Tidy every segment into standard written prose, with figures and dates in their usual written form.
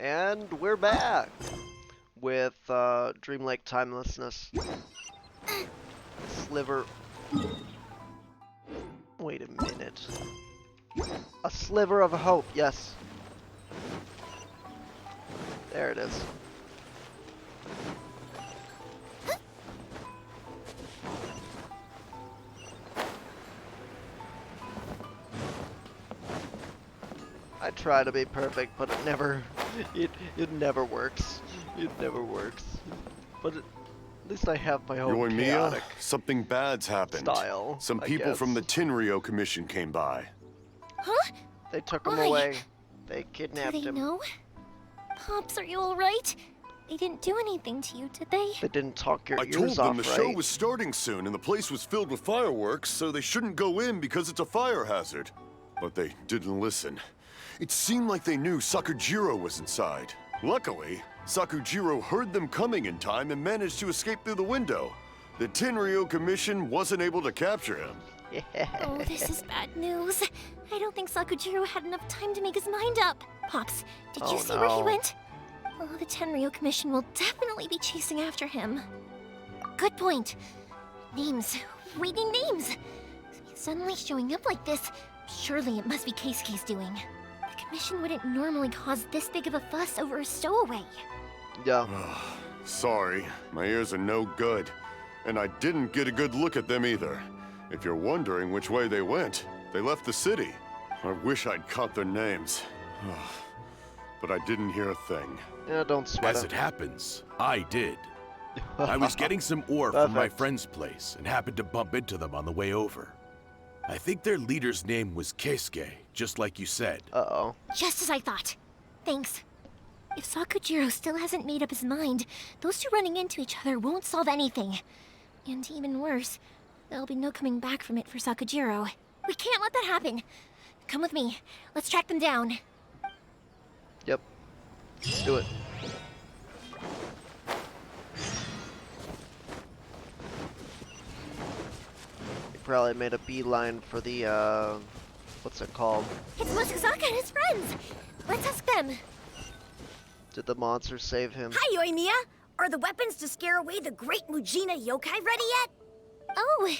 And we're back with Dreamlake Timelessness. Sliver. Wait a minute. A sliver of hope, yes. There it is. I try to be perfect, but it never works. It never works. But at least I have my own Yoimiya, chaotic something bad's happened. style. Some I people guess. from the Tenryou Commission came by. Huh? They took him Why? away. They Do kidnapped they him. know? Pops, are you alright? They didn't do anything to you, did they? They didn't talk your I ears told them off, the right? show was starting soon and the place was filled with fireworks, so they shouldn't go in because it's a fire hazard. But they didn't listen. It seemed like they knew Sakujiro was inside. Luckily, Sakujiro heard them coming in time and managed to escape through the window. The Tenryou Commission wasn't able to capture him. Oh, this is bad news. I don't think Sakujiro had enough time to make his mind up. Pops, did you Oh, see where he no. went? Oh, the Tenryou Commission will definitely be chasing after him. Good point. Names. We need names. Suddenly showing up like this, surely it must be Keisuke's doing. The Commission wouldn't normally cause this big of a fuss over a stowaway. Yeah. Sorry, my ears are no good. And I didn't get a good look at them either. If you're wondering which way they went, they left the city. I wish I'd caught their names. But I didn't hear a thing. Yeah, don't sweat As it. it happens, I did. I was getting some ore from my Perfect. friend's place and happened to bump into them on the way over. I think their leader's name was Keisuke, just like you said. Uh-oh. Just as I thought. Thanks. If Sakujiro still hasn't made up his mind, those two running into each other won't solve anything. And even worse, there'll be no coming back from it for Sakujiro. We can't let that happen. Come with me. Let's track them down. Yep. Do it. He probably made a beeline for the, what's it called? It's Mochizaka and his friends. Let's ask them. Did the monster save him? Hi, Yoimiya! Are the weapons to scare away the great Mujina yokai ready yet? Oh,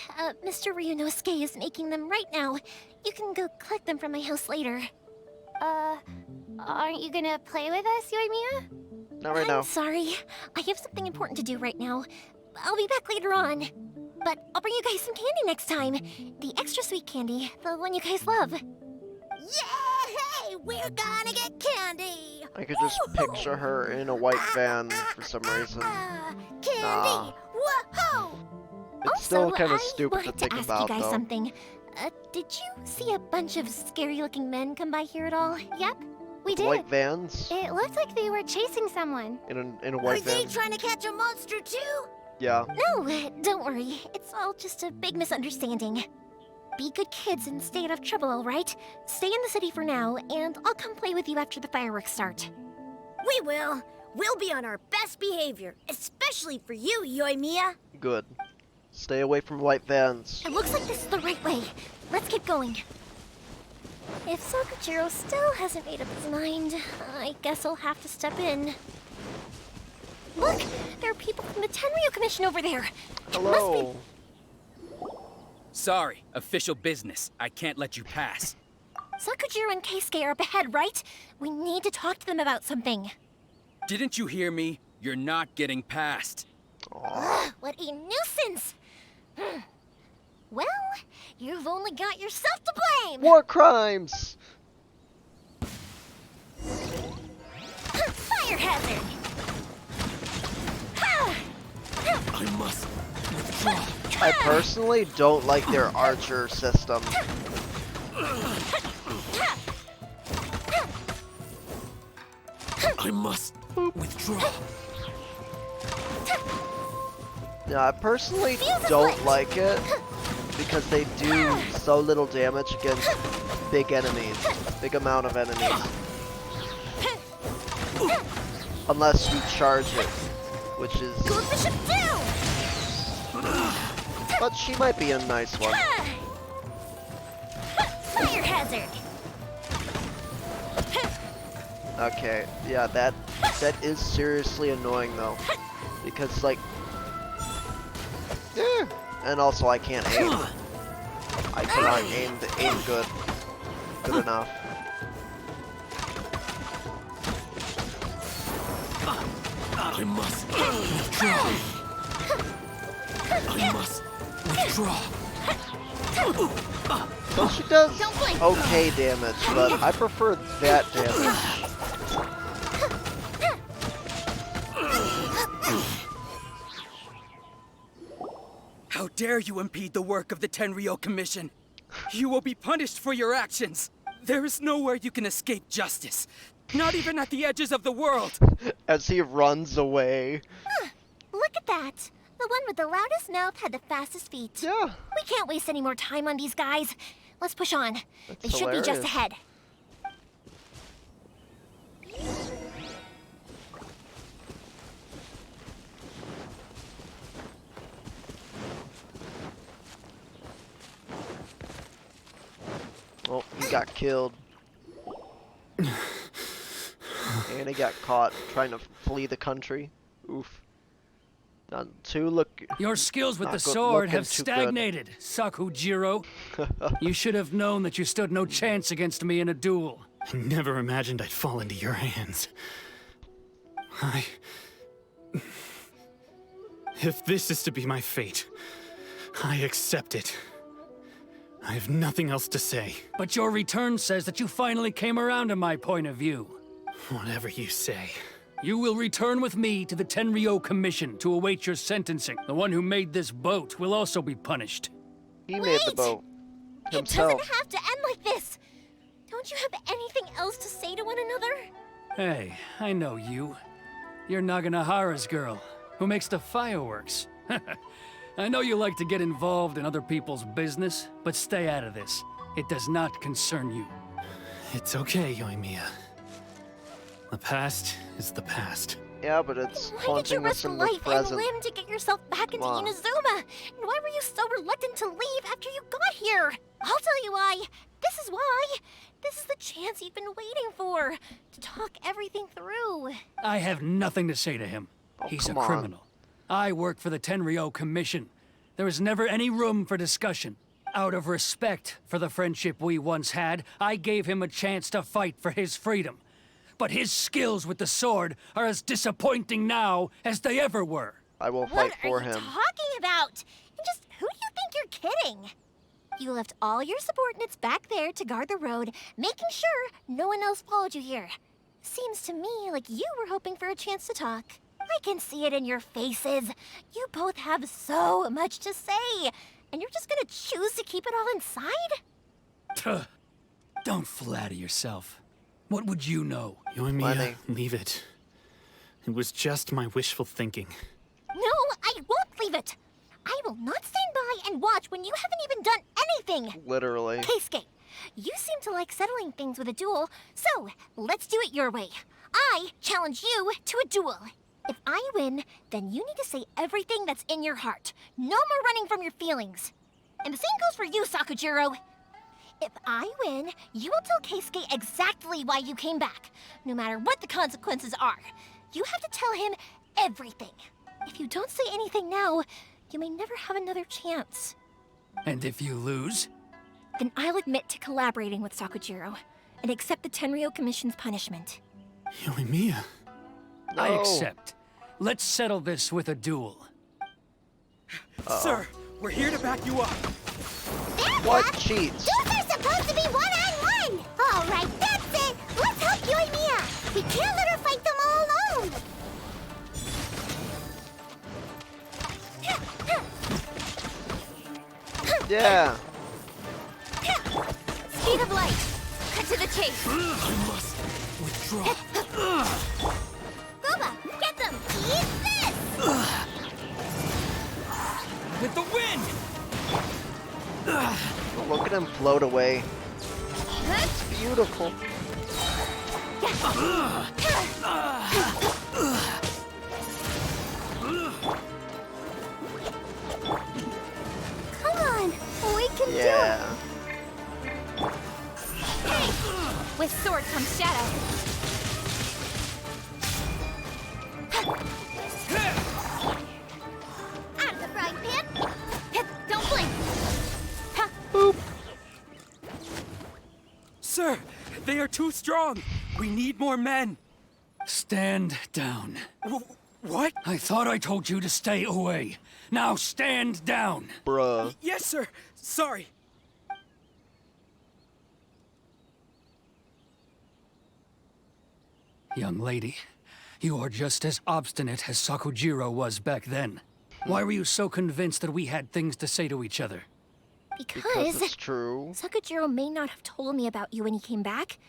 Mr. Ryunosuke is making them right now. You can go collect them from my house later. Aren't you gonna play with us, Yoimiya? Not right now. I'm sorry. I have something important to do right now. I'll be back later on. But I'll bring you guys some candy next time. The extra sweet candy, the one you guys love. Yay! We're gonna get candy! I could just picture her in a white van for some reason. Candy! Nah. Whoa! It's still Also, kind of I stupid to wanted think ask about, you guys though. something. Did you see a bunch of scary-looking men come by here at all? Yep, we did. White vans? It looked like they were chasing someone. In a Are white they van? trying to catch a monster too? Yeah. No, don't worry. It's all just a big misunderstanding. Be good kids and stay out of trouble, all right? Stay in the city for now, and I'll come play with you after the fireworks start. We will. We'll be on our best behavior, especially for you, Yoimiya. Good. Stay away from white vans. It looks like this is the right way. Let's get going. If Sakujiro still hasn't made up his mind, I guess I'll have to step in. Look! There are people from the Tenryou Commission over there! It must Hello. Sorry, official business. I can't let you pass. Sakujiro and Keisuke are up ahead, right? We need to talk to them about something. Didn't you hear me? You're not getting past. Ugh, what a nuisance! Well, you've only got yourself to blame! War crimes! Fire hazard! I must withdraw. I personally don't like their archer system. I must withdraw. Yeah, I personally don't like it because they do so little damage against big enemies, big amount of enemies. Unless you charge it, which is... Go Bishop down! But she might be a nice one. Fire hazard! Okay, yeah, that is seriously annoying though, because like, and also I can't aim. I cannot aim good enough. I must withdraw. I must withdraw. Well, she does okay damage, but I prefer that damage. How dare you impede the work of the Tenryou Commission? You will be punished for your actions. There is nowhere you can escape justice. Not even at the edges of the world. As he runs away. Look at that. The one with the loudest mouth had the fastest feet. Yeah. We can't waste any more time on these guys. Let's push on. That's They should be just hilarious. ahead. Oh, he got killed. And he got caught trying to flee the country. Oof. Not too Your skills with Not the good- sword looking have too good. stagnated, Sakujiro. You should have known that you stood no chance against me in a duel. I never imagined I'd fall into your hands. If this is to be my fate, I accept it. I have nothing else to say. But your return says that you finally came around to my point of view. Whatever you say. You will return with me to the Tenryou Commission to await your sentencing. The one who made this boat will also be punished. He made the Wait! boat It himself. doesn't have to end like this. Don't you have anything else to say to one another? Hey, I know you. You're Naganahara's girl, who makes the fireworks. I know you like to get involved in other people's business, but stay out of this. It does not concern you. It's okay, Yoimiya. The past is the past. Yeah, but it's Why did you haunting us risk in the life and present. limb to get yourself back into Come on. Inazuma? And why were you so reluctant to leave after you got here? I'll tell you why. This is why. This is the chance you've been waiting for. To talk everything through. I have nothing to say to him. Oh, He's a come on. criminal. I work for the Tenryou Commission. There is never any room for discussion. Out of respect for the friendship we once had, I gave him a chance to fight for his freedom. But his skills with the sword are as disappointing now as they ever were. I will What fight for are you him. talking about? And just who do you think you're kidding? You left all your subordinates back there to guard the road, making sure no one else followed you here. Seems to me like you were hoping for a chance to talk. I can see it in your faces. You both have so much to say, and you're just gonna choose to keep it all inside? Tuh. Don't flatter yourself. What would you know? Yoimiya, Plenty. leave it. It was just my wishful thinking. No, I won't leave it. I will not stand by and watch when you haven't even done anything. Literally. Keisuke, you seem to like settling things with a duel, so let's do it your way. I challenge you to a duel. If I win, then you need to say everything that's in your heart. No more running from your feelings. And the same goes for you, Sakujiro. If I win, you will tell Keisuke exactly why you came back, no matter what the consequences are. You have to tell him everything. If you don't say anything now, you may never have another chance. And if you lose? Then I'll admit to collaborating with Sakujiro and accept the Tenryou Commission's punishment. Yoimiya. I No. accept. Let's settle this with a duel. Sir, we're here to back you up. What cheats? Those are supposed to be one-on-one! All right, that's it! Let's help Yoimiya! We can't let her fight them all alone! Yeah. Speed of light! Cut to the chase! I must withdraw. Boba, get them! Eat this! With the wind! Look at him float away. It's beautiful. Come on! We can do it! Yeah. With sword comes shadow. are too strong. We need more men. Stand down. What? I thought I told you to stay away. Now stand down. Bruh. Yes, sir. Sorry. Young lady, you are just as obstinate as Sakujiro was back then. Why were you so convinced that we had things to say to each other? Because it's true. Sakujiro may not have told me about you when he came back,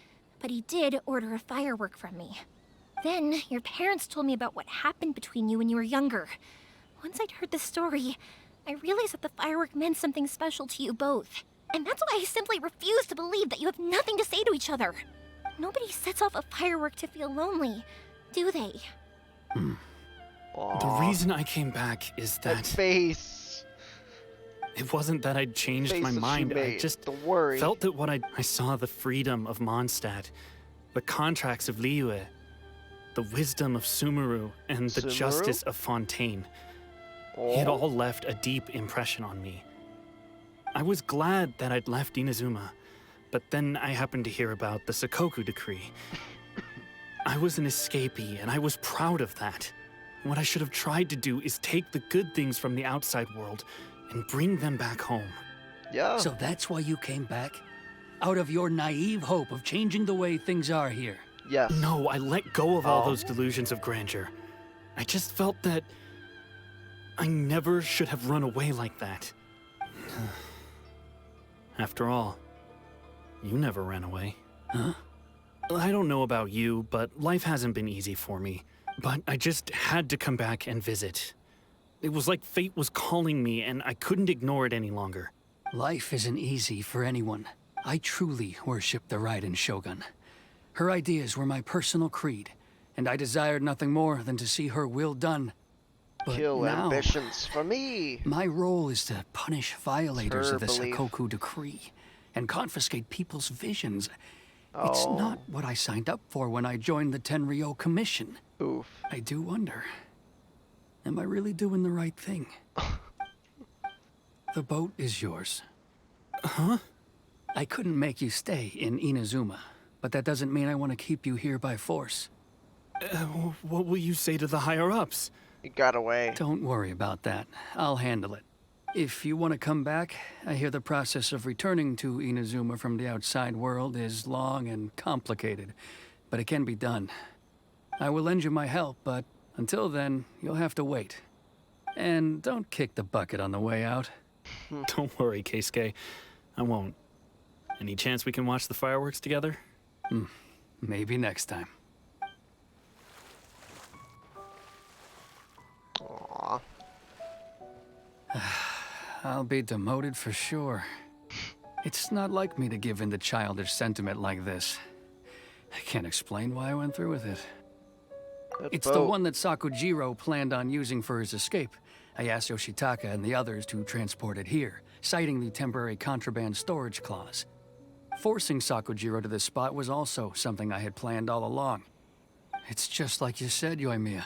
but he did order a firework from me. Then, your parents told me about what happened between you when you were younger. Once I'd heard the story, I realized that the firework meant something special to you both. And that's why I simply refuse to believe that you have nothing to say to each other. Nobody sets off a firework to feel lonely, do they? The reason I came back is that face. it wasn't that I'd changed Face my that she mind. I made, just the worry. felt that what I saw the freedom of Mondstadt, the contracts of Liyue, the wisdom of Sumeru, and the Sumeru? justice of Fontaine. It all left a deep impression on me. I was glad that I'd left Inazuma, but then I happened to hear about the Sakoku decree. I was an escapee, and I was proud of that. What I should have tried to do is take the good things from the outside world and bring them back home. Yeah. So that's why you came back? Out of your naive hope of changing the way things are here? Yes. No, I let go of all Oh. those delusions of grandeur. I just felt that I never should have run away like that. After all, you never ran away. Huh? I don't know about you, but life hasn't been easy for me. But I just had to come back and visit. It was like fate was calling me, and I couldn't ignore it any longer. Life isn't easy for anyone. I truly worship the Raiden Shogun. Her ideas were my personal creed, and I desired nothing more than to see her will done. But Kill now, ambitions for me. my role is to punish violators Her of the belief. Sakoku decree and confiscate people's visions. It's Oh. not what I signed up for when I joined the Tenryo Commission. Oof. I do wonder, am I really doing the right thing? The boat is yours. Huh? I couldn't make you stay in Inazuma, but that doesn't mean I want to keep you here by force. What will you say to the higher-ups? He got away. Don't worry about that. I'll handle it. If you want to come back, I hear the process of returning to Inazuma from the outside world is long and complicated, but it can be done. I will lend you my help, but until then, you'll have to wait. And don't kick the bucket on the way out. Don't worry, Keisuke. I won't. Any chance we can watch the fireworks together? Maybe next time. Aw. I'll be demoted for sure. It's not like me to give in to childish sentiment like this. I can't explain why I went through with it. That It's the boat. one that Sakujiro planned on using for his escape. I asked Yoshitaka and the others to transport it here, citing the temporary contraband storage clause. Forcing Sakujiro to this spot was also something I had planned all along. It's just like you said, Yoimiya.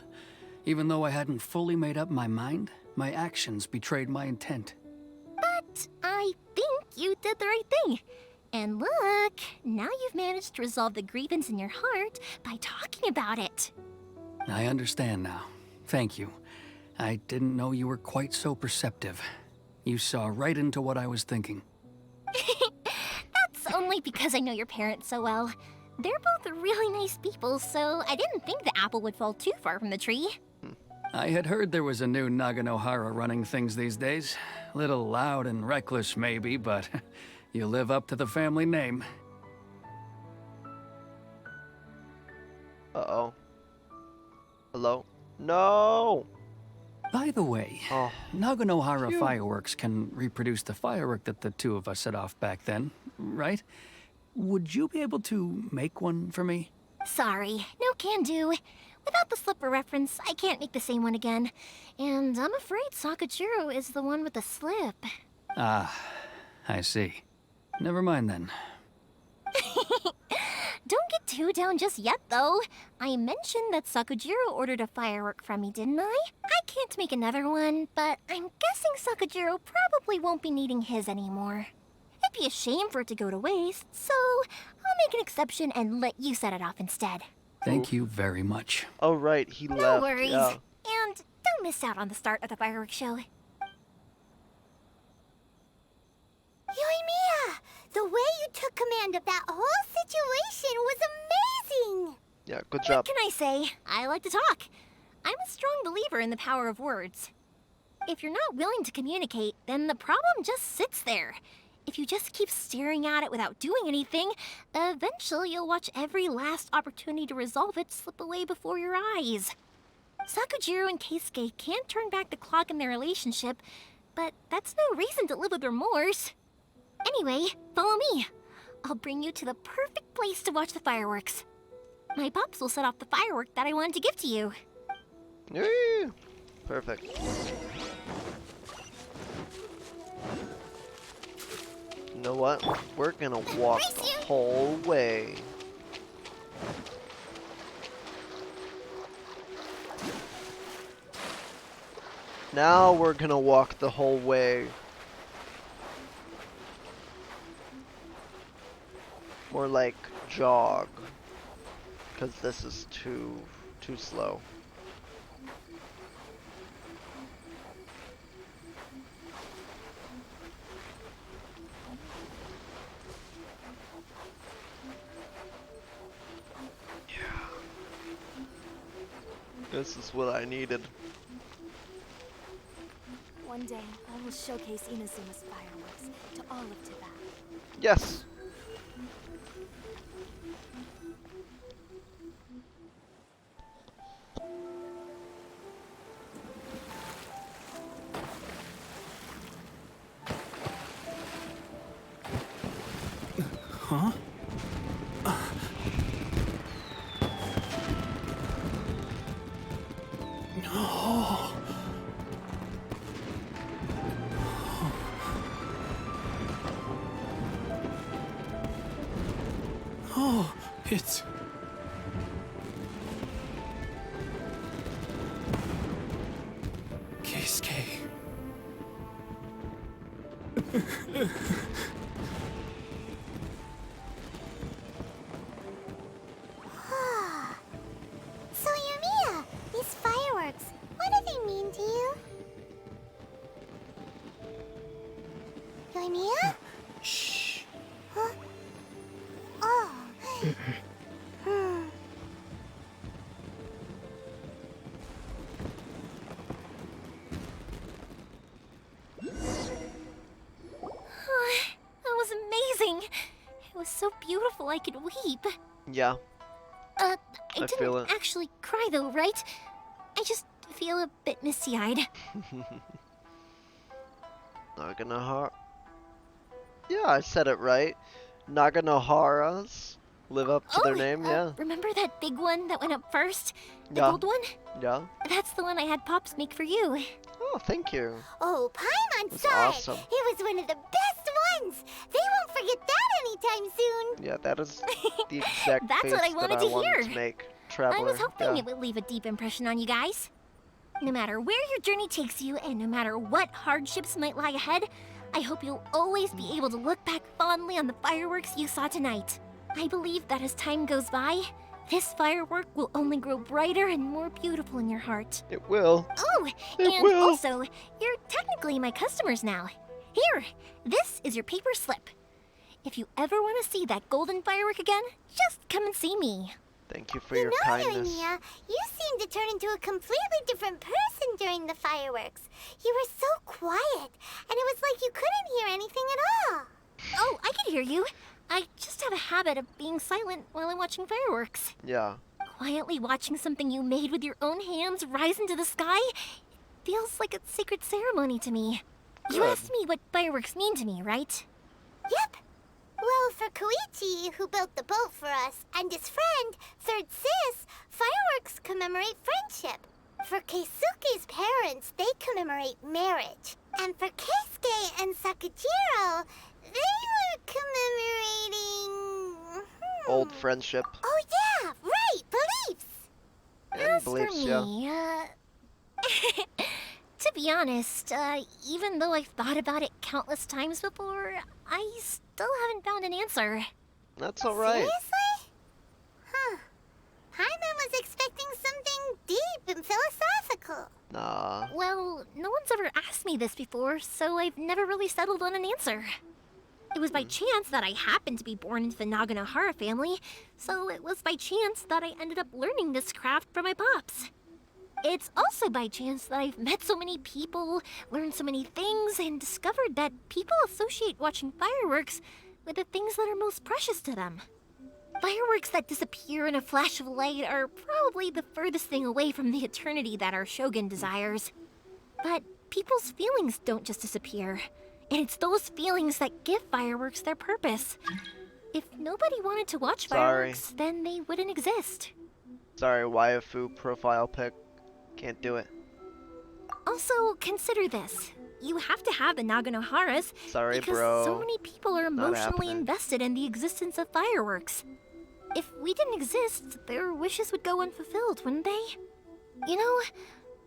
Even though I hadn't fully made up my mind, my actions betrayed my intent. But I think you did the right thing. And look, now you've managed to resolve the grievance in your heart by talking about it. I understand now. Thank you. I didn't know you were quite so perceptive. You saw right into what I was thinking. That's only because I know your parents so well. They're both really nice people, so I didn't think the apple would fall too far from the tree. I had heard there was a new Naganohara running things these days. Little loud and reckless, maybe, but you live up to the family name. Uh-oh. Hello? No! By the way, Oh. Naganohara Phew. fireworks can reproduce the firework that the two of us set off back then, right? Would you be able to make one for me? Sorry, no can do. Without the slipper reference, I can't make the same one again. And I'm afraid Sakujiro is the one with the slip. Ah, I see. Never mind then. Don't get too down just yet, though. I mentioned that Sakujiro ordered a firework from me, didn't I? I can't make another one, but I'm guessing Sakujiro probably won't be needing his anymore. It'd be a shame for it to go to waste, so I'll make an exception and let you set it off instead. Thank you very much. Oh right, he No left. worries. Yeah. And don't miss out on the start of the fireworks show. Yoimiya! The way you took command of that whole situation was amazing! Yeah, good What job. can I say? I like to talk. I'm a strong believer in the power of words. If you're not willing to communicate, then the problem just sits there. If you just keep staring at it without doing anything, eventually you'll watch every last opportunity to resolve it slip away before your eyes. Sakujiro and Keisuke can't turn back the clock in their relationship, but that's no reason to live with remorse. Anyway, follow me. I'll bring you to the perfect place to watch the fireworks. My pops will set off the firework that I wanted to give to you. Yay! Perfect. You know what? We're gonna walk the whole way. Now we're gonna walk the whole way. More like jog. Because this is too slow. This is what I needed. One day, I will showcase Inazuma's fireworks to all of Tibet. Yes. Huh? No. Oh, it's... Keisuke. So Yoimiya, these fireworks, what do they mean to you? Yoimiya? Shh. Huh? Oh. That was amazing. It was so beautiful I could weep. Yeah. I I didn't feel it. actually cry though, right? I just feel a bit misty-eyed. Naganohara. Yeah, I said it right. Naganoharas live up to their name, yeah. Remember that big one that went up first? The Yeah. gold one? Yeah. That's the one I had Pops make for you. Oh, thank you. Oh, Paimon, That's sorry. awesome. It was one of the best ones. They won't forget that anytime soon. Yeah, that is the exact That's face what I wanted that to I wanted hear. to make. I Traveler. was hoping yeah. it would leave a deep impression on you guys. No matter where your journey takes you, and no matter what hardships might lie ahead, I hope you'll always be able to look back fondly on the fireworks you saw tonight. I believe that as time goes by, this firework will only grow brighter and more beautiful in your heart. It will. Oh, It and will. also, you're technically my customers now. Here, this is your paper slip. If you ever want to see that golden firework again, just come and see me. Thank you for You your know, kindness. Yoimiya, you seemed to turn into a completely different person during the fireworks. You were so quiet, and it was like you couldn't hear anything at all. Oh, I can hear you. I just have a habit of being silent while I'm watching fireworks. Yeah. Quietly watching something you made with your own hands rise into the sky feels like a sacred ceremony to me. You Good. asked me what fireworks mean to me, right? Yep. Well, for Koichi, who built the boat for us, and his friend, Third Sis, fireworks commemorate friendship. For Keisuke's parents, they commemorate marriage. And for Keisuke and Sakujiro, they were commemorating... Old friendship. Oh yeah, right, beliefs! And As beliefs, for yeah. me, to be honest, even though I've thought about it countless times before, I still haven't found an answer. That's alright. Seriously? Huh. Paimon was expecting something deep and philosophical. Nah. Well, no one's ever asked me this before, so I've never really settled on an answer. It was by chance that I happened to be born into the Naganohara family, so it was by chance that I ended up learning this craft from my pops. It's also by chance that I've met so many people, learned so many things, and discovered that people associate watching fireworks with the things that are most precious to them. Fireworks that disappear in a flash of light are probably the furthest thing away from the eternity that our shogun desires. But people's feelings don't just disappear, and it's those feelings that give fireworks their purpose. If nobody wanted to watch fireworks, then they wouldn't exist. Sorry, waifu profile pic. Can't do it. Also, consider this. You have to have the Naganoharas Sorry, because bro. so many people are Not emotionally happening. invested in the existence of fireworks. If we didn't exist, their wishes would go unfulfilled, wouldn't they? You know,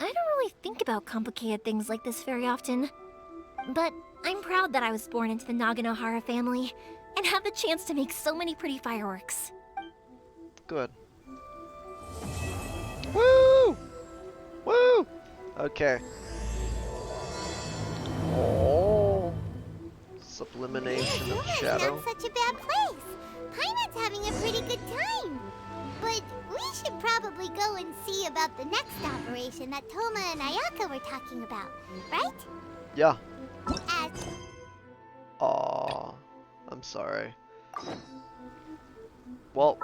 I don't really think about complicated things like this very often. But I'm proud that I was born into the Naganohara family and have the chance to make so many pretty fireworks. Good. Woo! Woo! Okay. Oh. Sublimination of Yuma's shadow. not such a bad place. Paimon's having a pretty good time. But we should probably go and see about the next operation that Toma and Ayaka were talking about, right? Yeah. As Aw. I'm sorry. Well,